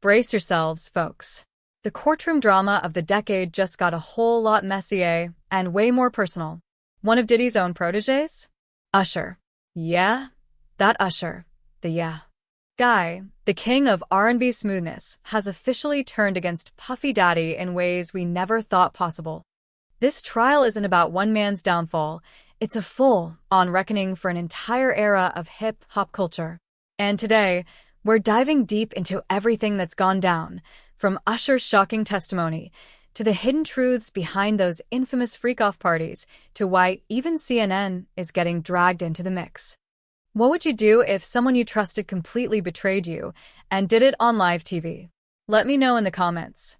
Brace yourselves, folks. The courtroom drama of the decade just got a whole lot messier and way more personal. One of Diddy's own protégés? Usher. Yeah, that Usher. The guy, the king of R&B smoothness, has officially turned against Puffy Daddy in ways we never thought possible. This trial isn't about one man's downfall. It's a full-on reckoning for an entire era of hip-hop culture. And today, we're diving deep into everything that's gone down, from Usher's shocking testimony to the hidden truths behind those infamous freak-off parties to why even CNN is getting dragged into the mix. What would you do if someone you trusted completely betrayed you and did it on live TV? Let me know in the comments.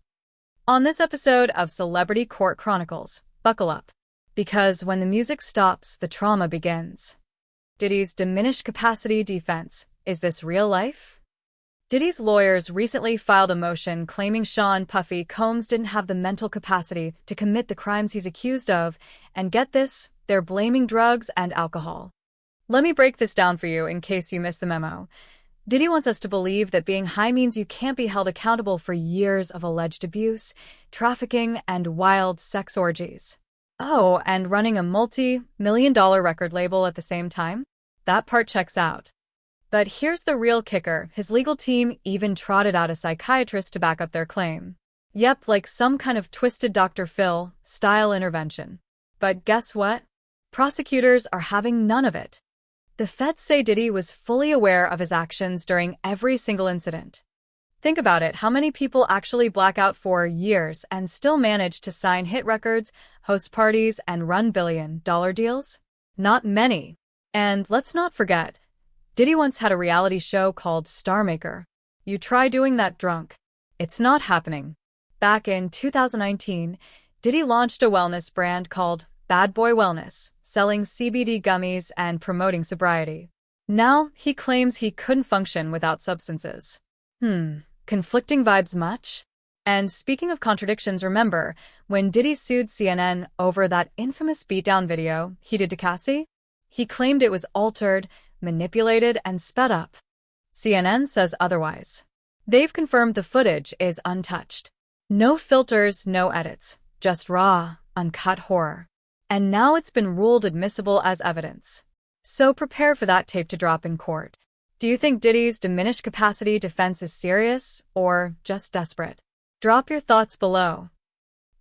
On this episode of Celebrity Court Chronicles, buckle up, because when the music stops, the trauma begins. Diddy's diminished capacity defense. Is this real life? Diddy's lawyers recently filed a motion claiming Sean Puffy Combs didn't have the mental capacity to commit the crimes he's accused of, and get this, they're blaming drugs and alcohol. Let me break this down for you in case you missed the memo. Diddy wants us to believe that being high means you can't be held accountable for years of alleged abuse, trafficking, and wild sex orgies. Oh, and running a multi-million-dollar record label at the same time? That part checks out. But here's the real kicker. His legal team even trotted out a psychiatrist to back up their claim. Yep, like some kind of twisted Dr. Phil-style intervention. But guess what? Prosecutors are having none of it. The feds say Diddy was fully aware of his actions during every single incident. Think about it, how many people actually black out for years and still manage to sign hit records, host parties, and run billion-dollar deals? Not many. And let's not forget, Diddy once had a reality show called Star Maker. You try doing that drunk. It's not happening. Back in 2019, Diddy launched a wellness brand called Bad Boy Wellness, selling CBD gummies and promoting sobriety. Now, he claims he couldn't function without substances. Conflicting vibes much? And speaking of contradictions, remember, when Diddy sued CNN over that infamous beatdown video he did to Cassie? He claimed it was altered, manipulated, and sped up. CNN says otherwise. They've confirmed the footage is untouched. No filters, no edits, just raw, uncut horror. And now it's been ruled admissible as evidence. So prepare for that tape to drop in court. Do you think Diddy's diminished capacity defense is serious or just desperate? Drop your thoughts below.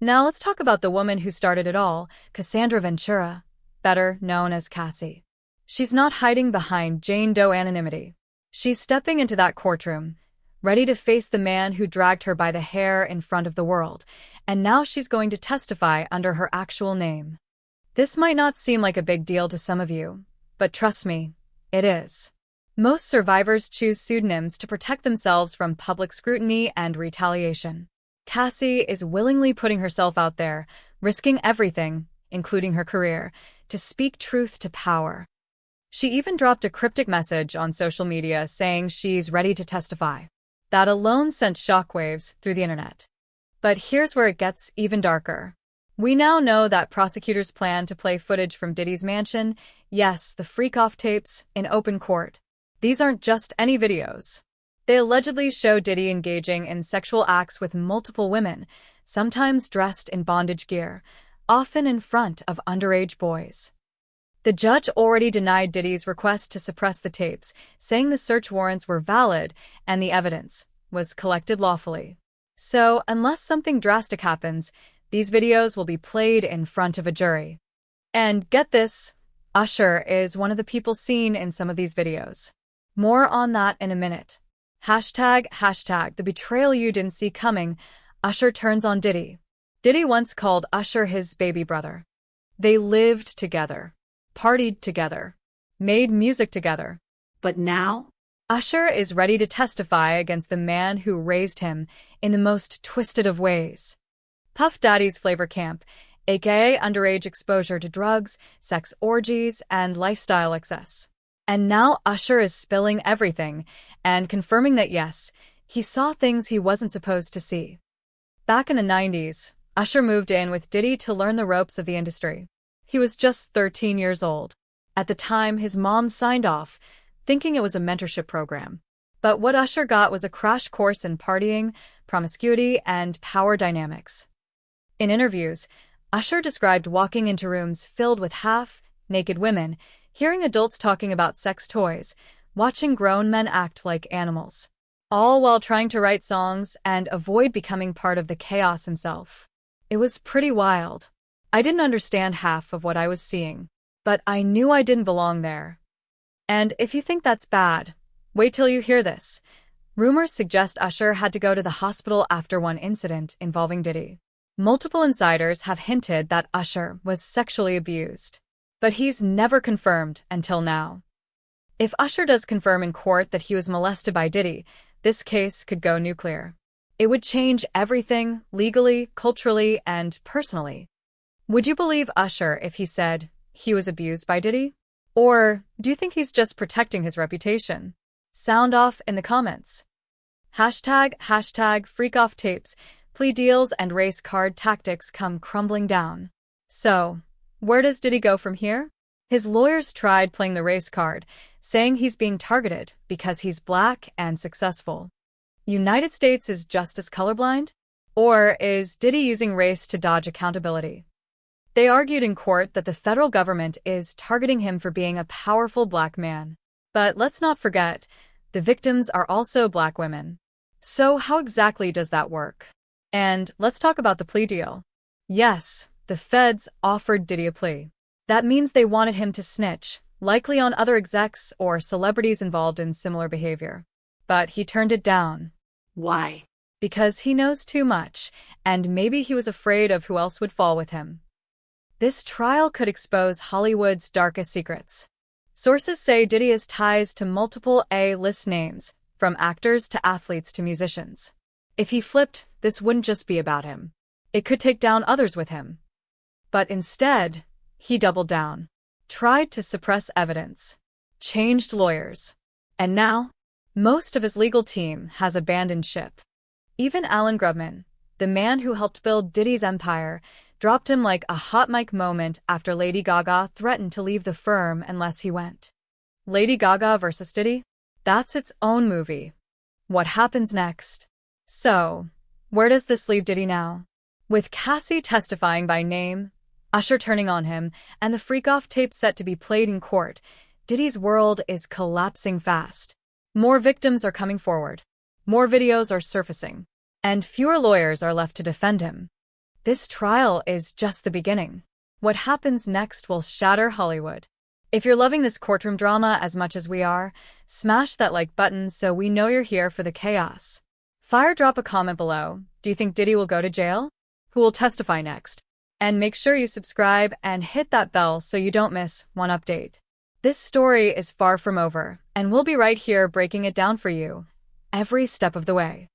Now let's talk about the woman who started it all, Cassandra Ventura, better known as Cassie. She's not hiding behind Jane Doe anonymity. She's stepping into that courtroom, ready to face the man who dragged her by the hair in front of the world, and now she's going to testify under her actual name. This might not seem like a big deal to some of you, but trust me, it is. Most survivors choose pseudonyms to protect themselves from public scrutiny and retaliation. Cassie is willingly putting herself out there, risking everything, including her career, to speak truth to power. She even dropped a cryptic message on social media saying she's ready to testify. That alone sent shockwaves through the internet. But here's where it gets even darker. We now know that prosecutors plan to play footage from Diddy's mansion, yes, the freak-off tapes, in open court. These aren't just any videos. They allegedly show Diddy engaging in sexual acts with multiple women, sometimes dressed in bondage gear, often in front of underage boys. The judge already denied Diddy's request to suppress the tapes, saying the search warrants were valid and the evidence was collected lawfully. So, unless something drastic happens, these videos will be played in front of a jury. And get this, Usher is one of the people seen in some of these videos. More on that in a minute. Hashtag the betrayal you didn't see coming. Usher turns on Diddy. Diddy once called Usher his baby brother. They lived together, partied together, made music together. But now, Usher is ready to testify against the man who raised him in the most twisted of ways. Puff Daddy's flavor camp, aka underage exposure to drugs, sex orgies, and lifestyle excess. And now Usher is spilling everything and confirming that yes, he saw things he wasn't supposed to see. Back in the 90s, Usher moved in with Diddy to learn the ropes of the industry. He was just 13 years old. At the time, his mom signed off, thinking it was a mentorship program. But what Usher got was a crash course in partying, promiscuity, and power dynamics. In interviews, Usher described walking into rooms filled with half-naked women, hearing adults talking about sex toys, watching grown men act like animals, all while trying to write songs and avoid becoming part of the chaos himself. It was pretty wild. I didn't understand half of what I was seeing, but I knew I didn't belong there. And if you think that's bad, wait till you hear this. Rumors suggest Usher had to go to the hospital after one incident involving Diddy. Multiple insiders have hinted that Usher was sexually abused, but he's never confirmed until now. If Usher does confirm in court that he was molested by Diddy, this case could go nuclear. It would change everything, legally, culturally, and personally. Would you believe Usher if he said he was abused by Diddy? Or do you think he's just protecting his reputation? Sound off in the comments. Hashtag freakoff tapes, plea deals and race card tactics come crumbling down. So, where does Diddy go from here? His lawyers tried playing the race card, saying he's being targeted because he's black and successful. United States is just as colorblind? Or is Diddy using race to dodge accountability? They argued in court that the federal government is targeting him for being a powerful black man. But let's not forget, the victims are also black women. So how exactly does that work? And let's talk about the plea deal. Yes, the feds offered Diddy a plea. That means they wanted him to snitch, likely on other execs or celebrities involved in similar behavior. But he turned it down. Why? Because he knows too much, and maybe he was afraid of who else would fall with him. This trial could expose Hollywood's darkest secrets. Sources say Diddy has ties to multiple A-list names, from actors to athletes to musicians. If he flipped, this wouldn't just be about him. It could take down others with him. But instead, he doubled down, tried to suppress evidence, changed lawyers. And now, most of his legal team has abandoned ship. Even Alan Grubman, the man who helped build Diddy's empire, dropped him like a hot mic moment after Lady Gaga threatened to leave the firm unless he went. Lady Gaga versus Diddy? That's its own movie. What happens next? So, where does this leave Diddy now? With Cassie testifying by name, Usher turning on him, and the freak-off tape set to be played in court, Diddy's world is collapsing fast. More victims are coming forward. More videos are surfacing. And fewer lawyers are left to defend him. This trial is just the beginning. What happens next will shatter Hollywood. If you're loving this courtroom drama as much as we are, smash that like button so we know you're here for the chaos. Drop a comment below. Do you think Diddy will go to jail? Who will testify next? And make sure you subscribe and hit that bell so you don't miss one update. This story is far from over, and we'll be right here breaking it down for you, every step of the way.